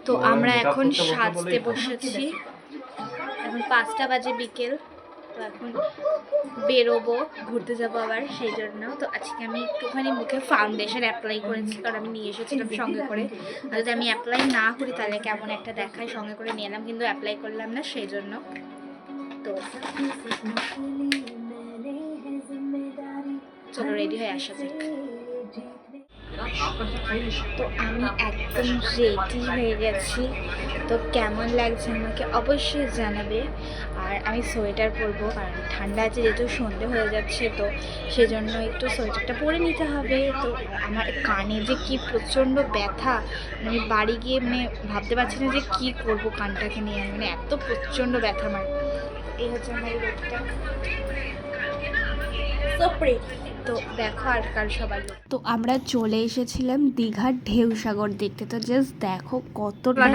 তো আমরা এখন সাজতে বসেছি। এখন 5টা বাজে বিকেল। তো এখন বেরোবো, ঘুরতে যাবো আবার, সেই জন্য। তো আজকে আমি একটুখানি মুখে ফাউন্ডেশন অ্যাপ্লাই করেছি, কারণ আমি নিয়ে এসেছিলাম সঙ্গে করে। আর যদি আমি অ্যাপ্লাই না করি তাহলে কেমন একটা দেখায়, সঙ্গে করে নিয়ে এলাম, কিন্তু অ্যাপ্লাই করলাম না, সেই জন্য। তো চলো রেডি হয়ে আসা যাক। তো আমি একদম রেডি হয়ে গেছি। তো কেমন লাগছে আমাকে অবশ্যই জানাবে। আর আমি সোয়েটার পরবো, কারণ ঠান্ডা আছে, যেহেতু সন্ধে হয়ে যাচ্ছে, তো সেজন্য একটু সোয়েটারটা পরে নিতে হবে। তো আমার কানে যে কি প্রচণ্ড ব্যথা, আমি বাড়ি গিয়ে ভাবতে পারছি না যে কী করবো কানটাকে নিয়ে, এত প্রচণ্ড ব্যথা আমার। এই হচ্ছে আমার রোগটা। তো দেখো আর কার সবাই। তো আমরা চলে এসেছিলাম দীঘার ঢেউসাগর দেখতে। তো জাস্ট দেখো কতটা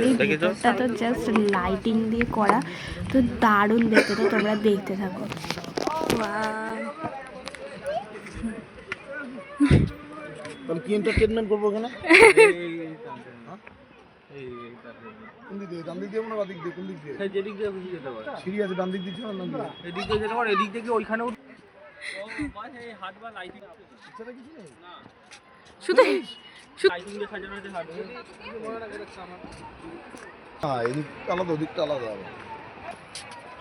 ভিতরটা, তো জাস্ট লাইটিং দিয়ে করা, তো দারুণ দেখতে। তো তোমরা দেখতে থাকো। তাহলে কি এন্টারটেইনমেন্ট করবো এখানে? কোন দিক দিয়ে? ডান দিক দিয়ে না বাদিক দিয়ে? কোন দিক দিয়ে? সেই যেদিক দিয়ে খুশি যেতে পারে। সিঁড়ি আছে ডান দিক দিয়ে না ডান দিকে? এদিক দিয়ে যেতে পারে, এদিক থেকে ওইখানে হাত বা লাইটিং সেটা কিছু নেই না, শুধু লাইটিং দিয়ে সাজানো আছে হাত দিয়ে। হ্যাঁ, এদিক আলাদা, ওদিকটা আলাদা হবে।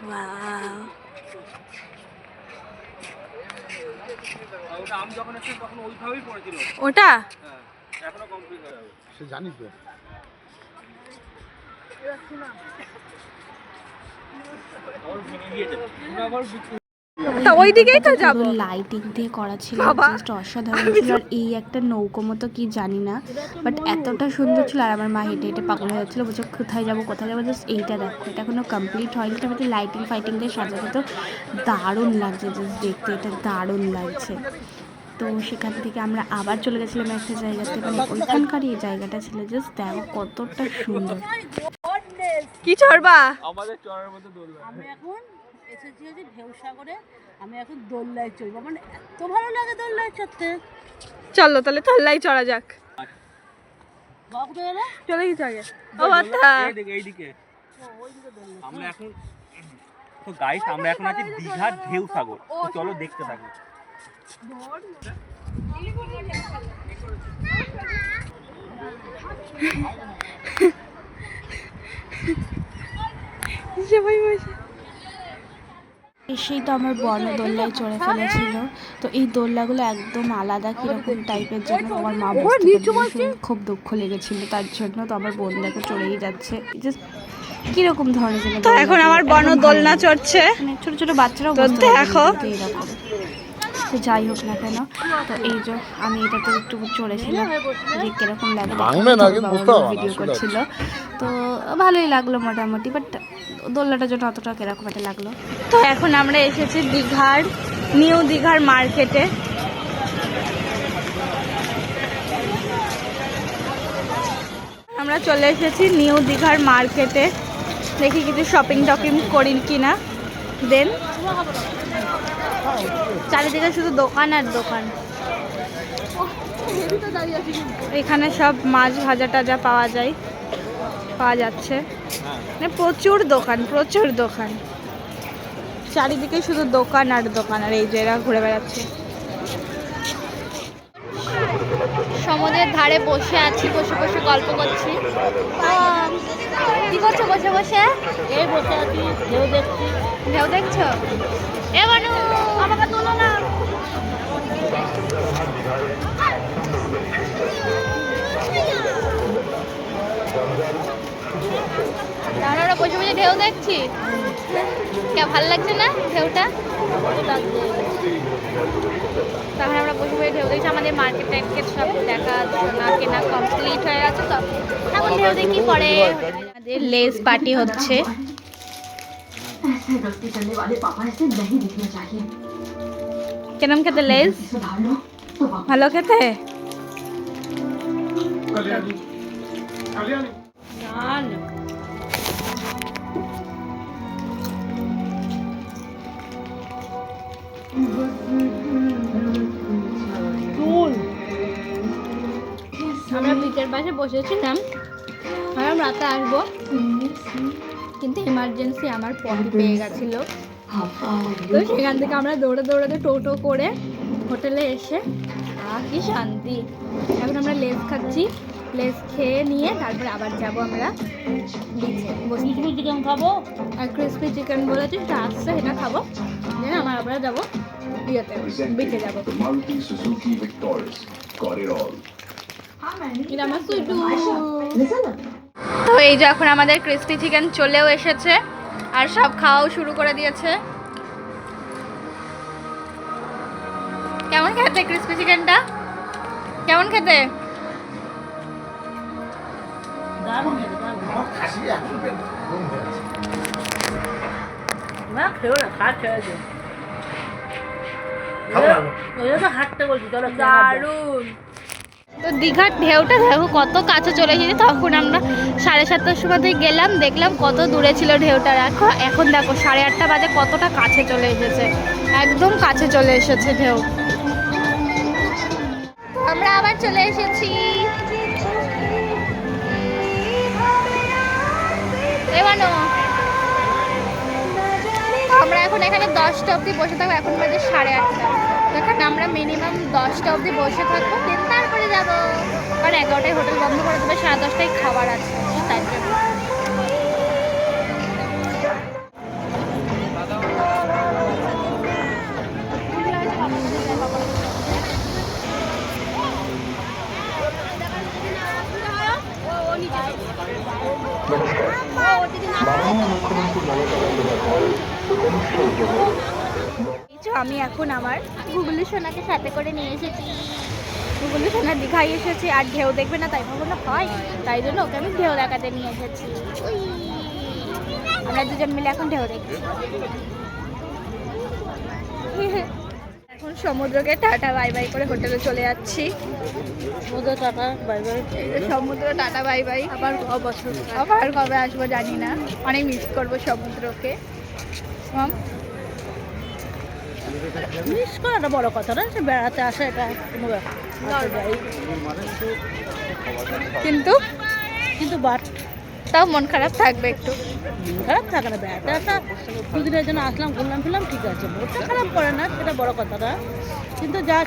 ওয়াও, ওটা আমি যখন এসেছি তখন ওইভাবেই পড়েছিল ওটা। হ্যাঁ, এখনো কমপ্লিট হয়ে যাবে। সে জানিস তো। ওই দিকেই তো যাব। লাইটিং দিয়ে করা ছিল, জাস্ট অসাধারণ ছিল। আর এই একটা নৌকো মতো কি জানি না, বাট এতটা সুন্দর ছিল। আর আমার মা হেঁটে হেঁটে পাগল হয়ে যাচ্ছিলো, বলছে কোথায় যাবো কোথায় যাবো। জাস্ট এইটা দেখো, এটা এখনো কমপ্লিট হয়নি। এটা মধ্যে লাইটিং ফাইটিং দিয়ে সাজাতে, তো দারুণ লাগছে জাস্ট দেখতে, এটা দারুণ লাগছে। তো সেখান থেকে আমরা আবার চলে গেছিলাম একটা জায়গাতে, ওইখানকার এই জায়গাটা ছিল। জাস্ট দেখো কতটা সুন্দর। কি চড়বা? আমাদের চড়ার মধ্যে দোলনা। আমি এখন এসেছি হচ্ছে ঢেউসাগরে, আমি এখন দোলনায় চড়বো, এত ভালো লাগে দোলনায় চড়তে। চলো তাহলে দোলনায় চড়া যাক। বাবা কোথায় গেলো? চলে গেছে আগে। ও বাবা, এইদিকে আমরা এখন, তো গাইস আমরা এখন আছি দীঘার ঢেউসাগর। তো চলো দেখতে থাকো। এসেই তো আমার বর্ণ দোলনায় চড়ে ফেলেছিল। তো এই দোলনাগুলো একদম আলাদা কিরকম টাইপের, জন্য আমার মা খুব দুঃখ লেগেছিল তার জন্য। তো আমার বোন দেখো চড়েই যাচ্ছে, জাস্ট কিরকম ধরনের জন্য। তো এখন আমার বর্ণ দোলনা চড়ছে, ছোট ছোট বাচ্চারাও দেখো এইরকম। তো যাই হোক না কেন, তো এই যে আমি এটাতে একটু চড়েছিলাম, যে কিরকম লাগে ভিডিও করছিল। তো ভালোই লাগলো মোটামুটি, বাট দোলনাটার জন্য অতটা কিরকম একটা লাগলো। তো এখন আমরা এসেছি দীঘার নিউ দীঘার মার্কেটে। আমরা চলে এসেছি নিউ দীঘার মার্কেটে, দেখি কিছু শপিং টপিং করি কিনা। দেন চারিদিকে শুধু দোকান আর দোকান। এখানে সব মাছ ভাজা টাজা পাওয়া যাচ্ছে, প্রচুর দোকান, চারিদিকে শুধু দোকান আর দোকান। আর এই যে এরা ঘুরে বেড়াচ্ছে। সমুদ্রের ধারে বসে আছি, বসে বসে গল্প করছি। কি করছো বসে বসে? এই বসে আছি, ঢেউ দেখছো? এ বানু, আমাকে তোলো না। তাহলে আমরা বসে বসে ঢেউ দেখছি। ভালো লাগছে না ঢেউটা? তখন আমরা বসে বসে ঢেউ দেখছি। আমাদের মার্কেট টার্কেট সব দেখাশোনা কেনা কমপ্লিট হয়ে গেছে। তো এখন ঢেউ দেখি পরে। আমাদের লেস পার্টি হচ্ছে। কেমন খেতে লেস? ভালো খেতে। আমরা বিচের পাশে বসেছিলাম, ভাবলাম রাতে আসবো, কিন্তু এমার্জেন্সি আমার পটি পেয়ে গেছিলো। তো সেখান থেকে আমরা দৌড়াতে টোটো করে হোটেলে এসে কি শান্তি। এখন আমরা লেস খাচ্ছি, লেস খেয়ে নিয়ে তারপরে আবার যাব আমরা বিচে বসে। চিকেন খাবো আর ক্রিসপি চিকেন বলেছি সেটা আসছে, সেটা খাবো, দেন আমরা আবার যাবো ইয়েতে, বিচে যাবো। এটা আমার সুইটু। তো এই যে এখন আমাদের ক্রিসপি চিকেন চলেও এসেছে আর সব খাওয়াও শুরু করে দিয়েছে। কেমন খেতে ক্রিসপি চিকেনটা? কেমন খেতে? না খেয়েও না, খা খেয়ে দে। ওই তো হাঁটতে বলছি, চলো দারুণ। তো দীঘার ঢেউটা দেখো কত কাছে চলে এসেছে। তখন আমরা 7:30টার সময় গেলাম, দেখলাম কত দূরে ছিল ঢেউটা। এখন দেখো 8:30 বাজে কতটা কাছে চলে এসেছে, একদম কাছে চলে এসেছে ঢেউ। আমরা আবার চলে এসেছি। আমরা এখন এখানে 10টা অবধি বসে থাকবো, এখন বাজে 8:30। এখানে আমরা মিনিমাম 10টা অবধি বসে থাকবো, দেন তারপরে যাবো, কারণ 11টায় হোটেল বন্ধ করে দেবে, 10:30টায় খাবার আছে, তাই জন্য। আমি এখন আমার গুগলি সোনাকে সাথে করে নিয়ে এসেছি। গুগলি সোনা দীঘায় এসেছে আর ঢেউ দেখবে না তাই ভাবলো হয়, তাই জন্য ওকে আমি ঢেউ দেখাতে নিয়ে এসেছি। আমরা দুজন মিলে এখন ঢেউ দেখছি। এখন সমুদ্রকে টাটা বাই বাই করে হোটেলে চলে যাচ্ছি। সমুদ্র টাটা বাই বাই। সমুদ্র টাটা বাই বাই। আবার কবে আসবো জানি না, অনেক মিস করবো সমুদ্রকে। মিস করাটা বড় কথা না, সে বেড়াতে আসে, এটা কোনো ব্যাপার। কিন্তু বাট তাও মন খারাপ থাকবে একটু। খারাপ থাকে না, বেড়াতে আসা, দুদিনের জন্য আসলাম, ঘুরলাম ফিরলাম, ঠিক আছে, মনটা খারাপ করে না, সেটা বড় কথা না। কিন্তু যা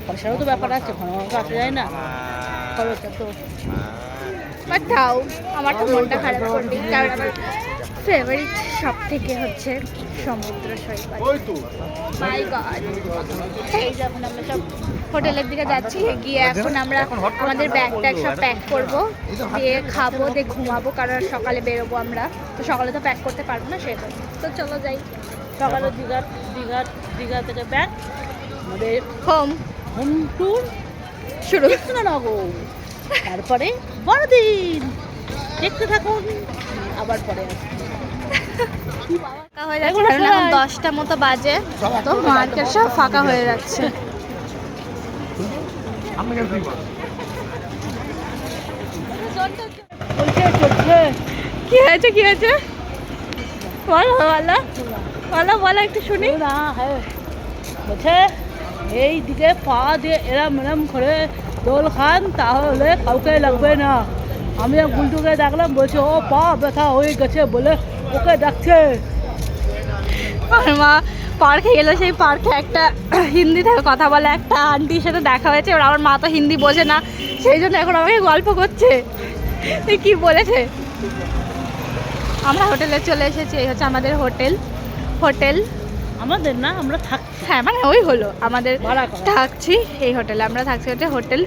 পয়সারও তো ব্যাপার আছে, ঘন ঘন আসা যায় না, খরচটা তো। বাট তাও আমার তো মনটা খারাপ করবে, কারণ আমার ফেভারিট সব থেকে হচ্ছে সমুদ্র সৈকত। মাই গড। এই যে এখন আমরা সব হোটেলের দিকে যাচ্ছি, গিয়ে এখন আমরা আমাদের ব্যাগ ট্যাগ সব প্যাক করবো, দিয়ে খাবো, দিয়ে ঘুমাবো, কারণ সকালে বেরোবো আমরা, তো সকালে তো প্যাক করতে পারবো না, সেটা তো চলো যাই। সকালে দীঘা থেকে ব্যাগ, আমাদের হোম ট্যুর শুরু। কৃষ্ণনগর, তারপরে বড়দিন, দেখতে থাকুন, আবার পরে এখন 10টা মতো বাজে, তো মার্কেট সব ফাঁকা হয়ে যাচ্ছে। কি হয়েছে বলো একটু শুনি। না হ্যাঁ বলছে এই দিকে পা দিয়ে এরম এরম করে দোল খান, তাহলে কাউকে লাগবে না। আমি গুলটুকে ডাকলাম, বলছে ও পা ব্যথা হয়ে গেছে বলে ওকে ডাকছে। আমার মা পার্কে গেলো, সেই পার্কে একটা হিন্দি থেকে কথা বলে একটা আন্টির সাথে দেখা হয়েছে, এবার আমার মা তো হিন্দি বোঝে না, সেই জন্য এখন আমাকে গল্প করছে কি বলেছে। আমরা হোটেলে চলে এসেছি, এই হচ্ছে আমাদের হোটেল। আমাদের না, আমরা থাকছি, হ্যাঁ মানে ওই হলো আমাদের, থাকছি এই হোটেলে, আমরা থাকছি হচ্ছে হোটেল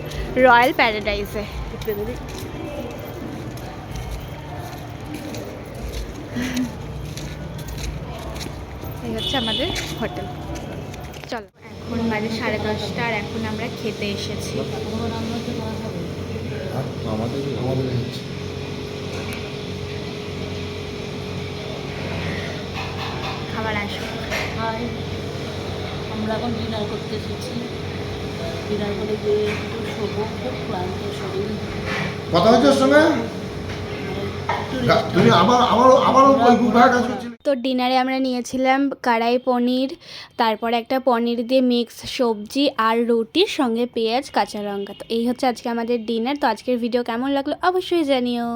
রয়্যাল প্যারাডাইসে। এই হচ্ছে আমাদের হোটেল। চলো এখন বাজে 10:30 আর এখন আমরা খেতে এসেছি। খাবার আসো। আমরা এখন ডিনার করতে এসেছি, ডিনার করে গিয়ে একটু শোবো, খুব ক্লান্ত শরীর। কথা হচ্ছে ওর সঙ্গে তুমি আমারও ওই গুড ভাড়া কাজ করছিলে। তো ডিনারে আমরা নিয়েছিলাম কড়াই পনির, তারপর একটা পনির দিয়ে মিক্স সবজি আর রুটির সঙ্গে পেঁয়াজ কাঁচা লঙ্কা। তো এই হচ্ছে আজকে আমাদের ডিনার। তো আজকের ভিডিও কেমন লাগলো অবশ্যই জানিও।